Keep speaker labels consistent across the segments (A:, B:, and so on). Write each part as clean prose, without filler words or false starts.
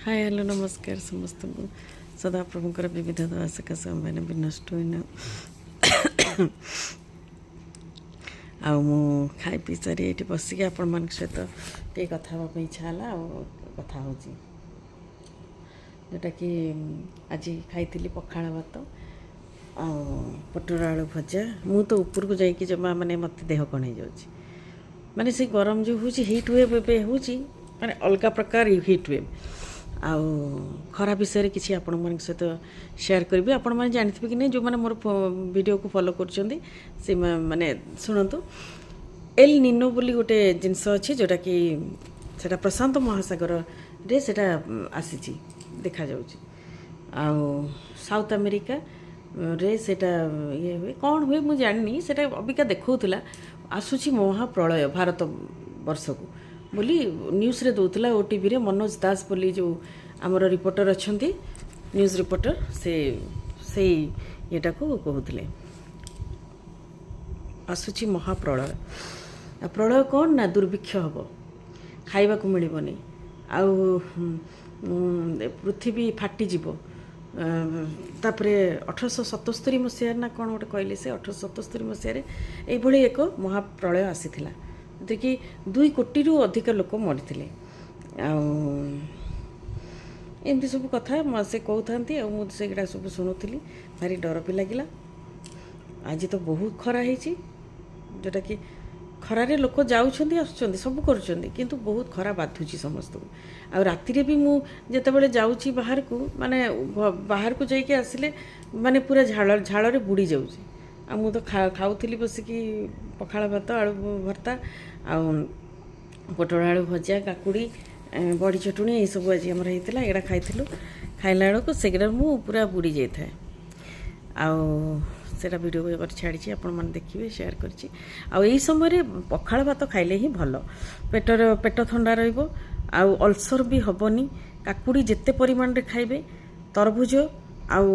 A: Hi hello नमस्कार समस्त को सदाप्रभुଙ୍କର विविध दवा सकाशे मैंने भी नष्ट होना आउ मु खाई पी सारी ये बसिक आपण मान सहित टे कथा हाँपी इच्छा है कथा हूँ जोटा कि आज खाई पखाड़ भात पटोर आलू भजा मु तो ऊपर को जाकि जमा माने मत देह कण हो जाऊँ माने से गरम जो हूँ हिट वेव ए हूँ माने अलग प्रकार हिट वेव आउ खरा विषय किसी आपण मान सहित शेयर करी आपण मैंने जानते कि नहीं जो मैंने मोर वीडियो को फॉलो कर माने शुणु एल निनो बोली गोटे जिनस अच्छी जोटा कि सेटा प्रशांत महासागर रे सेटा आसी देखा जाउची आउ साउथ अमेरिका रे सेटा ये हुए कौन हुए मुझे जाननी सेटा अबिका देखौतला आसुची महाप्रलय भारत वर्ष को बोली न्यूज़ रे दौला ओटीवी रे मनोज दास बोली जो आमर रिपोर्टर अच्छा न्यूज़ रिपोर्टर से येटा को कहते आसुची महाप्रलय प्रलय कौन ना दुर्भिक्ष हम खाइबा को मिलबनी आउ पृथ्वी फाटीजीव तापरे 1877 मसीह ना कौन गोटे कहले से 1877 मसीह ये एक महाप्रलय आसीथिला कि 2 कोटी रु अधिक लोक मरी एमती सब कथा से कहते मुझे सब शुणुली भारी डर भी लगिला आज तो बहुत खरा है जोटा कि खरारे लोक जाऊँच सब कर बहुत खरा बाधुची समस्त को आ राति भी मुझे जाऊँगी बाहर को माने बाहर को जाइए आसिले माने पूरा झाड़ झाड़ बुड़ी जाऊँगी आ मु तो खाऊली बसिकी पखाड़ भात आलू भर्ता आ पटोल आलू भजा काकुड़ी बड़ी चटुणी ये सब आज आमर होता है खाई खाइला बेलू से पूरा बुड़ी जाए आटा वीडियो छाड़ी आपण मैंने देखिए शेयर कर समय पखाड़ भात खाइले ही भल पेट थंडा रल्सर भी हेनी काकुड़ी जिते परिमाण रे खाइबे तरभुज आउ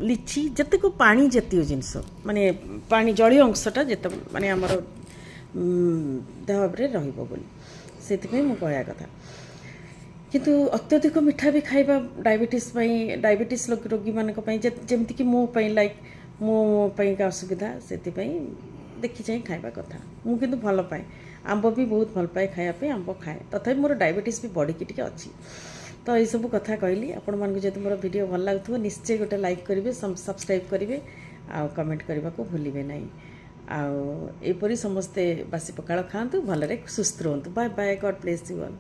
A: लिची जिते को पानी जातीय जिनस माने पानी जलीय अंशटा जिते माने आमर देह बोली से कहया कथा किंतु अत्यधिक मिठा भी खाइबा डायबिटीज रोगी मानक जमती कि मो लाइक मोपाई का असुविधा से देखी चाहिए खाइबा कथा मु किंतु भल पाए आंब भी बहुत भल पाए खायापे आंब खाए तथापि मोर डायबिटीज भी बढ़ी टी अच्छी तो ये सब कथा कहली आपण मानक जब मोर वीडियो भल लगुव निश्चय गोटे लाइक करेंगे सब्सक्राइब करेंगे आ कमेंट करने को भूलिए ना आउपरी समस्ते बासी पखाड़ खातु भलरे सुस्थ रुहतु bye bye God bless you all.